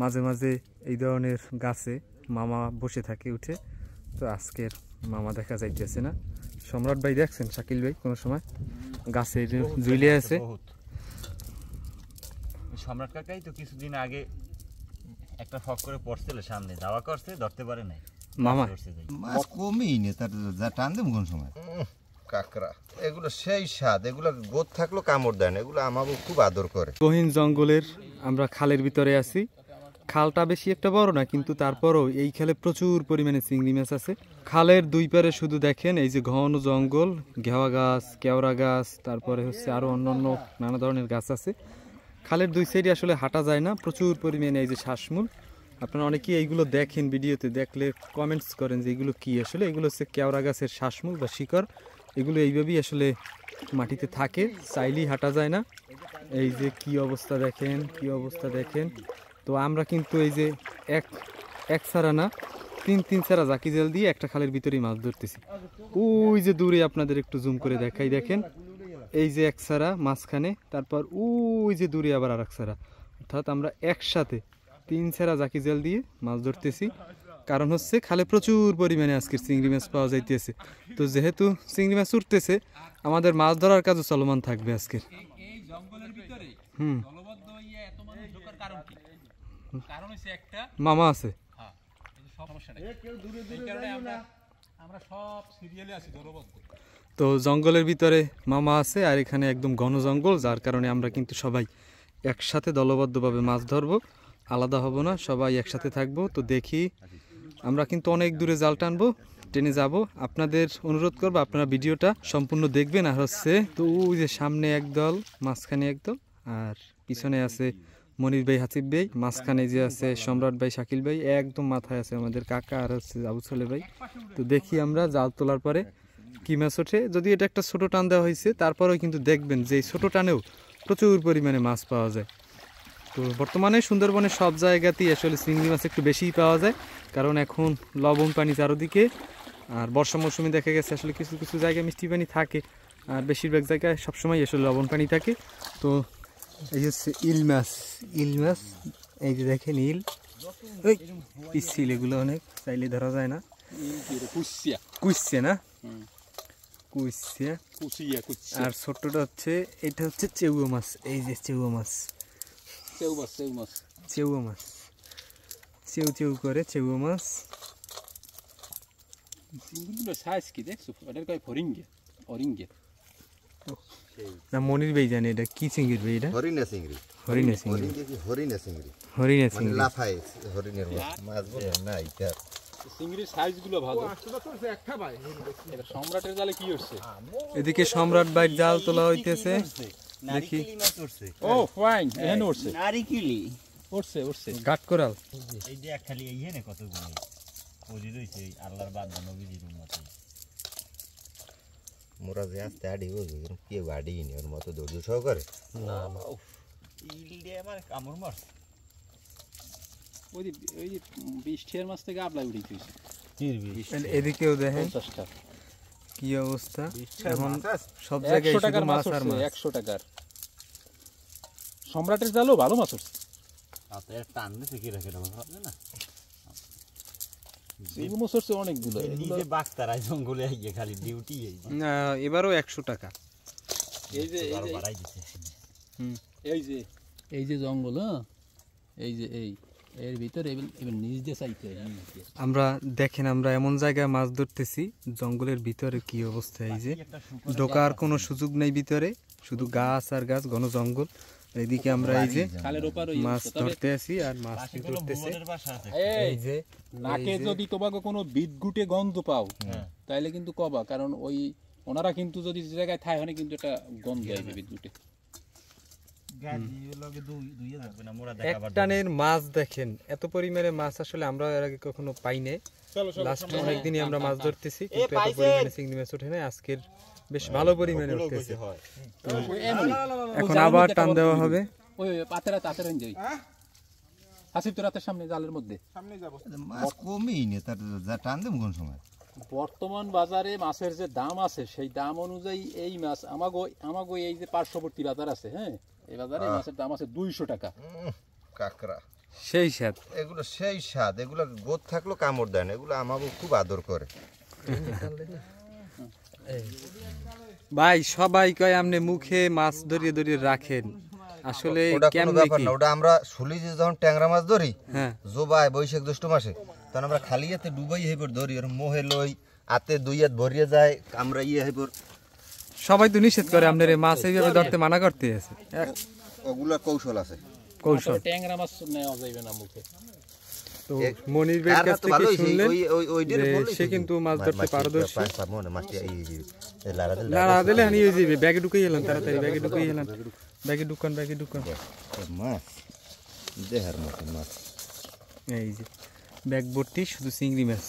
মাঝে মাঝে এই ধরনের গাছে মামা বসে থাকে উঠে, তো আজকের মামা দেখা যাইতেছে না। সম্রাট ভাই দেখছেন শাকিল ভাই কোনো সময় গাছে ঝুলে আছে? সম্রাট কাকাই তো কিছুদিন আগে একটা ফক করে পড়ছিল, সামনে দাওয়া করছে, ধরতে পারে নাই মামা। মাছ কমই নে, তার যা টান দেব কোন সময়। কাকড়া এগুলো সেই স্বাদ, এগুলো গোদ থাকলো কামড় দেয় না, এগুলো আমাকে খুব আদর করে। গহীন জঙ্গলের আমরা খালের ভিতরে আছি। খালটা বেশি একটা বড় না, কিন্তু তারপরও এই খালে প্রচুর পরিমাণে চিংড়ি মাছ আছে। খালের দুই পারে শুধু দেখেন এই যে ঘন জঙ্গল, ঘেওয়া গাছ, কেওড়া গাছ, তারপরে হচ্ছে আরো অন্যান্য নানা ধরনের গাছ আছে। খালের দুই সাইডে আসলে হাঁটা যায় না, প্রচুর পরিমাণে এই যে শ্বাসমূল। আপনারা অনেকেই এইগুলো দেখেন, ভিডিওতে দেখলে কমেন্টস করেন যে এগুলো কি। আসলে এগুলো হচ্ছে কেওড়া গাছের শ্বাসমূল বা শিকড়। এগুলো এইভাবেই আসলে মাটিতে থাকে, চাইলেই হাঁটা যায় না। এই যে কি অবস্থা দেখেন, কি অবস্থা দেখেন। তো আমরা কিন্তু এই যে এক ছাড়া না, তিন ছাড়া জাকি জাল দিয়ে একটা খালের ভিতরেই মাছ ধরতেছি। ওই যে দূরে আপনাদের একটু জুম করে দেখাই, দেখেন এই যে এক ছাড়া মাঝখানে, তারপর ওই যে দূরে আবার আর এক ছাড়া, অর্থাৎ আমরা একসাথে 3 ছাড়া জাকি জাল দিয়ে মাছ ধরতেছি। কারণ হচ্ছে খালে প্রচুর পরিমাণে আজকের চিংড়ি মাছ পাওয়া যাইতেছে। তো যেহেতু চিংড়ি মাছ উঠতেছে, আমাদের মাছ ধরার কাজও চলমান থাকবে আজকের। মামা আছে, তো জঙ্গলের ভিতরে মামা আছে, আর এখানে একদম ঘন জঙ্গল, যার কারণে আমরা কিন্তু সবাই একসাথে দলবদ্ধভাবে মাছ ধরবো, আলাদা হব না, সবাই একসাথে থাকবো। তো দেখি, আমরা কিন্তু অনেক দূরে জাল টানবো, টেনে যাব। আপনাদের অনুরোধ করবো আপনারা ভিডিওটা সম্পূর্ণ দেখবেন। আর হচ্ছে তো ওই যে সামনে একদল, মাঝখানে একদল, আর পিছনে আছে মনির ভাই, হাসিব ভাই, মাঝখানে যে আছে সম্রাট ভাই, শাকিল ভাই, একদম মাথায় আছে আমাদের কাকা, আর হচ্ছে আবু ছেলে ভাই। তো দেখি আমরা জাল তোলার পরে কি মাছ ওঠে। যদি এটা একটা ছোট টান দেওয়া হয়েছে, তারপরেও কিন্তু দেখবেন যে এই ছোট টানেও প্রচুর পরিমাণে মাছ পাওয়া যায়। তো বর্তমানে সুন্দরবনের সব জায়গাতেই আসলে চিংড়ি মাছ একটু বেশিই পাওয়া যায়, কারণ এখন লবণ পানি চারদিকে। আর বর্ষা মৌসুমে দেখা গেছে আসলে কিছু কিছু জায়গায় মিষ্টি পানি থাকে, আর বেশিরভাগ জায়গায় সবসময় আসলে লবণ পানি থাকে। তো এই হচ্ছে ইল মাছ, এই যে দেখেন ইল, ওই পিচ্ছিল, এগুলো অনেক চাইলে ধরা যায় না, কুইসছে না, কুইসছে। আর ছোটটা হচ্ছে, এটা হচ্ছে চেউয়া মাছ, এই যে চেউয়া মাছ, চেউয়া মাছ, চেউ চেউ করে চেউয়া মাছ। না মনির ভাই জানে এটা কি চিংড়ি ভাই, এটা হরিণা চিংড়ি, হরিণা চিংড়ি, হরিণা চিংড়ি, হরিণা চিংড়ি, লাফায় হরিণের মাছ বলে না। এটা চিংড়ির সাইজগুলো ভালো। সম্রাটের জালে কি হচ্ছে? এদিকে সম্রাট ভাই জাল তোলা হইতেছে, দেখি। ও ফাইন, এখানে উঠছে নারিকেলি, উঠছে গাট করাল। এই যে খালি এইখানে কতগুলো পজি রইছে, আল্লাহর বান্দা নবীজির উম্মত। মোরা যে আসতে আড়ি বলবে, কেউ আড়িনি ওর মতো দৌড় সহকারে। ইল দিয়ে আমার কামড় মারছে। ওই যে 20 মাছ থেকে আপলাই উঠে গেছে। এদিকেও দেখেন কি অবস্থা, এখন সব জায়গায় 100 টাকার মাছ আর মাছ, 100 টাকার। সম্রাটের জালও ভালো মাছ উঠছে। আপনার টান দিতে কি রাখে ভাবছে না, এগুলো মাছ উঠছে অনেকগুলো। নিজে বাগতারাই জঙ্গলে আইয়ে খালি ডিউটি। না এবারও 100 টাকা। এই যে জঙ্গল, এই যে এর ভিতরে এবার নিচ দিয়ে চাইতে আমরা দেখেন, আমরা এমন জায়গায় মাছ ধরতেছি জঙ্গলের ভিতরে, কি অবস্থা। এই যে ঢোকার কোনো সুযোগ নেই ভিতরে, শুধু গাছ আর গাছ, ঘন জঙ্গল। এদিকে আমরা এই যে মাছ ধরতে আসি, আর মাছ ধরতেছে। এই যে নাকে যদি তোমাকে কোনো বিদ্যুটে গন্ধ পাও, তাইলে কিন্তু কবা, কারণ ওই ওনারা কিন্তু যদি যে জায়গায় থায়, ওখানে কিন্তু একটা গন্ধ আসবে বিদ্যুটে। এক টানের মাছ দেখেন, এত পরিমাণে মাছ আসলে আমরা এর আগে কখনো পাই নাই। লাস্ট অনেকদিনই আমরা মাছ ধরতেছি, কিন্তু এত পরিমাণে চিংড়ি মাছ ওঠে না। আজকের বেশ ভালো পরিমাণে উঠতেছে। এখন আবার টান দেওয়া হবে। ওই পাতেরা যাই হাসিব তো রাতের সামনে জালের মধ্যে মাছ কমই নে, তার যা টান দেব কোন সময়। বর্তমান বাজারে মাছের যে দাম আছে, সেই দাম অনুযায়ী এই মাছ আমাগো এই যে পার্শ্ববর্তী বাজার আছে, হ্যাঁ, এই বাজারে মাছের দাম আছে 200 টাকা। কাকড়া সেই স্বাদ। এগুলো সেই স্বাদ, এগুলো গোদ থাকলেও কামড় দেয় না, এগুলো আমাকে খুব আদর করে। ভাই সবাই কয় আপনি মুখে মাছ ধরিয়ে ধরিয়ে রাখেন, আসলে ওটা কোনো কেমনে ব্যাপার কি? না, ওটা আমরা সুলিজে যখন ট্যাংরা মাছ ধরি, হ্যাঁ জোবাই বৈশাখ জ্যৈষ্ঠ মাসে, তখন আমরা খালি হাতে ডুবাই হেপর ধরি, আর মোহে লই হাতে দুই হাত ভরিয়ে যায়, আমরা হেপর। সবাই তো নিষেধ করে আপনার এই মাছ এইভাবে ধরতে মানা করতে আছে, ওগুলা কৌশল আছে। কৌশল। ট্যাংরা মাছ নেওয়া যাবে না মুখে। তো মনির ভাইয়ের কাছ থেকে শুনলেন যে সে কিন্তু মাছ ধরতে পারদর্শী। লাড়া দিলে আনি হয়ে যাবে, ব্যাগে ঢুকে গেলেন তাড়াতাড়ি, ব্যাগে ঢুকে গেলেন, ব্যাগে ঢুকান, ব্যাগে ঢুকান। মাছ দেহার মতো মাছ, এই যে ব্যাগ ভর্তি শুধু চিংড়ি মাছ।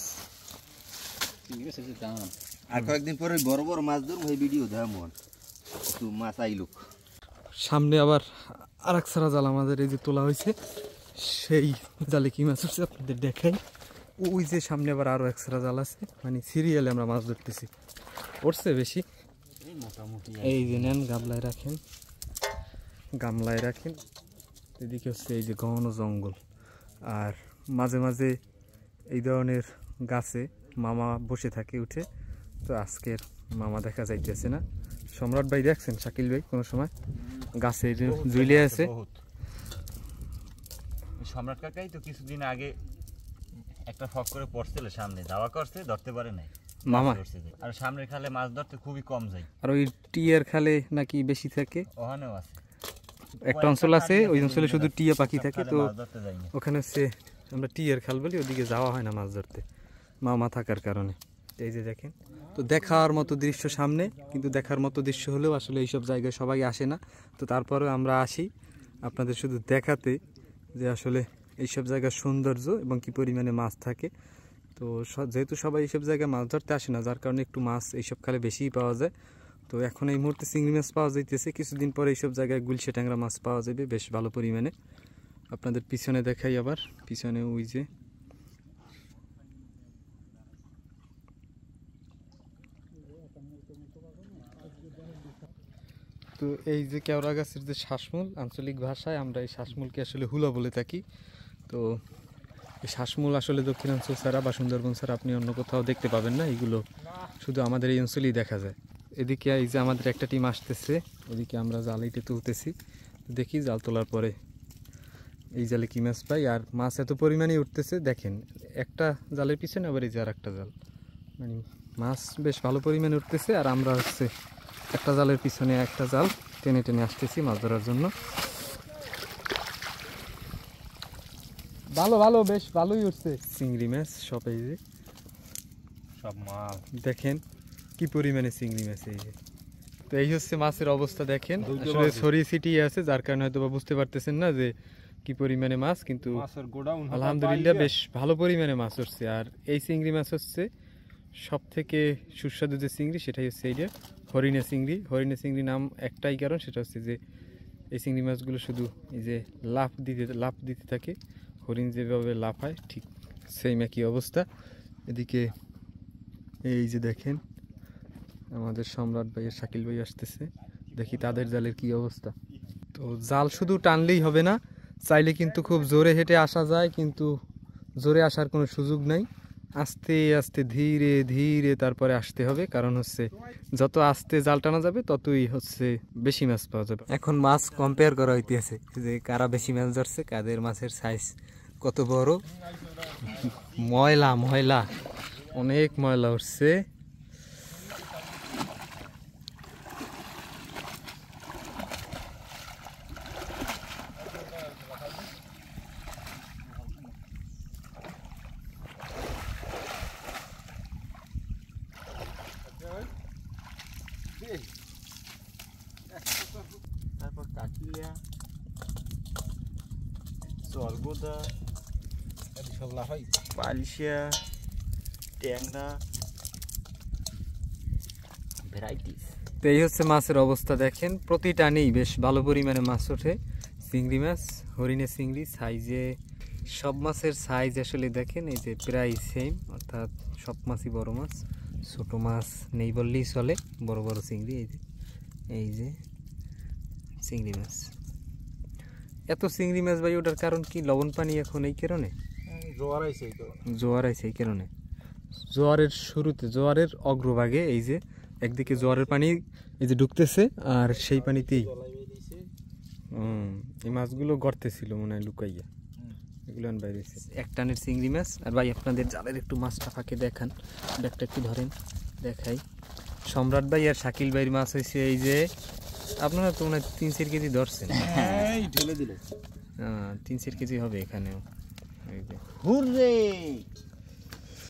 চিংড়ি মাছের যে দাম, আর কয়েকদিন পরে বড় বড় মাছ ধরবো, এই ভিডিও দেওয়া মন একটু মাছ আইলুক। সামনে আবার আর এক সারা জাল আমাদের এই যে তোলা হয়েছে, সেই জালে কি মাছ হচ্ছে আপনাদের দেখাই। ওই যে সামনে আবার আরও এক সারা জাল আছে, মানে সিরিয়ালে আমরা মাছ ধরতেছি, পড়ছে বেশি। এই যে নেন, গামলায় রাখেন, গামলায় রাখেন। এদিকে হচ্ছে এই যে ঘন জঙ্গল, আর মাঝে মাঝে এই ধরনের গাছে মামা বসে থাকে উঠে। তো আজকের মামা দেখা যাইতেছে না। সম্রাট ভাই দেখছেন, শাকিল ভাই কোনো সময় গাছে ঝুলে আছে। সম্রাট কাকাই তো কিছুদিন আগে একটা ফক করে পড়ছিল, সামনে যাওয়া করছে, ধরতে পারে নাই মামা। আর সামনের খালে মাছ ধরতে খুবই কম যায়, আর ওই টিয়ার খালে নাকি বেশি থাকে, ওখানেও আছে একটা অঞ্চল আছে ওই অঞ্চলে শুধু টিয়া পাখি থাকে। তো মাছ ধরতে যাইনি। ওখানে হচ্ছে আমরা টিয়ার খাল বলি, ওদিকে যাওয়া হয় না মাছ ধরতে মামা থাকার কারণে। এই যে দেখেন, তো দেখার মতো দৃশ্য সামনে, কিন্তু দেখার মতো দৃশ্য হলেও আসলে এইসব জায়গায় সবাই আসে না। তো তারপরেও আমরা আসি আপনাদের শুধু দেখাতে যে আসলে এইসব জায়গার সৌন্দর্য এবং কি পরিমাণে মাছ থাকে। তো যেহেতু সবাই এইসব জায়গায় মাছ ধরতে আসে না, যার কারণে একটু মাছ এইসব খালে বেশিই পাওয়া যায়। তো এখন এই মুহূর্তে চিংড়ি মাছ পাওয়া যাইতেছে, কিছুদিন পরে এইসব জায়গায় গুলশে ট্যাংরা মাছ পাওয়া যাবে বেশ ভালো পরিমাণে। আপনাদের পিছনে দেখাই, আবার পিছনে ওই যে তো এই যে কেওড়া গাছের যে শ্বাসমূল, আঞ্চলিক ভাষায় আমরা এই শ্বাসমূলকে আসলে হুলা বলে থাকি। তো এই শ্বাসমূল আসলে দক্ষিণাঞ্চল ছাড়া বা সুন্দরবন ছাড়া আপনি অন্য কোথাও দেখতে পাবেন না, এগুলো শুধু আমাদের এই অঞ্চলেই দেখা যায়। এদিকে এই যে আমাদের একটা টিম আসতেছে, ওদিকে আমরা জালিতে তুলতেছি, দেখি জাল তোলার পরে এই জালে কি মাছ পাই। আর মাছ এত পরিমাণে উঠতেছে দেখেন, একটা জালের পিছনে আবার এই যে আর একটা জাল, মানে মাছ বেশ ভালো পরিমাণে উঠতেছে। আর আমরা হচ্ছে একটা জালের পিছনে একটা জাল টেনে টেনে আসতেছি মাছ ধরার জন্য। ভালো ভালো, বেশ ভালোই উঠছে চিংড়ি মাছ সব। এই যে সব মাছ দেখেন কি পরিমাণে চিংড়ি মাছ। এই যে তো এই হচ্ছে মাছের অবস্থা দেখেন, আসলে ছড়িয়ে ছিটিয়ে আছে, যার কারণে হয়তো বা বুঝতে পারতেছেন না যে কি পরিমাণে মাছ, কিন্তু আলহামদুলিল্লাহ বেশ ভালো পরিমাণে মাছ উঠছে। আর এই চিংড়ি মাছ হচ্ছে সব থেকে সুস্বাদু যে চিংড়ি, সেটাই হচ্ছে এই যে হরিণা চিংড়ি। হরিণা চিংড়ি নাম একটাই কারণ, সেটা হচ্ছে যে এই চিংড়ি মাছগুলো শুধু এই যে লাফ দিতে থাকে, হরিণ যেভাবে লাফায় ঠিক সেম একই অবস্থা। এদিকে এই যে দেখেন আমাদের সম্রাট ভাই আর শাকিল ভাই আসতেছে, দেখি তাদের জালের কি অবস্থা। তো জাল শুধু টানলেই হবে না, চাইলে কিন্তু খুব জোরে হেঁটে আসা যায়, কিন্তু জোরে আসার কোনো সুযোগ নাই, আস্তে আস্তে ধীরে ধীরে তারপরে আসতে হবে। কারণ হচ্ছে যত আস্তে জাল টানা যাবে ততই হচ্ছে বেশি মাছ পাওয়া যাবে। এখন মাছ কম্পেয়ার করা হইতেছে যে কারা বেশি মাছ ধরছে, কাদের মাছের সাইজ কত বড়। ময়লা ময়লা, অনেক ময়লা উঠছে। তারপর কাকিয়া, জলগোদা, সব লাফাই পালসিয়া, ট্যাংরা, ভ্যারাইটিস। তো এই হচ্ছে মাছের অবস্থা দেখেন, প্রতি টানেই বেশ ভালো পরিমাণে মাছ ওঠে। চিংড়ি মাছ, হরিণে চিংড়ি সাইজে, সব মাছের সাইজ আসলে দেখেন এই যে প্রায় সেম, অর্থাৎ সব মাছই বড় মাছ, ছোট মাছ নেই বললেই চলে। বড় বড় চিংড়ি, এই যে চিংড়ি মাছ। এত চিংড়ি মাছ ভাই, ওটার কারণ কি? লবণ পানি এখন এই কারণে? জোয়ার আইছে এই কারণে। জোয়ারের শুরুতে, জোয়ারের অগ্রভাগে এই যে একদিকে জোয়ারের পানি এই যে ঢুকতেছে, আর সেই পানিতেই এই মাছগুলো গর্তে ছিল মনে হয় লুকাইয়া, এগুলো বাইরে হয়েছে। এক টানের চিংড়ি মাছ। আর ভাই আপনাদের জালের একটু মাছটা ফাঁকে দেখান, ব্যাগটা একটু ধরেন দেখাই। সম্রাট ভাই আর শাকিল ভাইয়ের মাছ হয়েছে এই যে, আপনারা তো মনে হয় 3-4 কেজি ধরছেন। ঢেলে দিল 3-4 কেজি হবে এখানেও। এই যে হুররে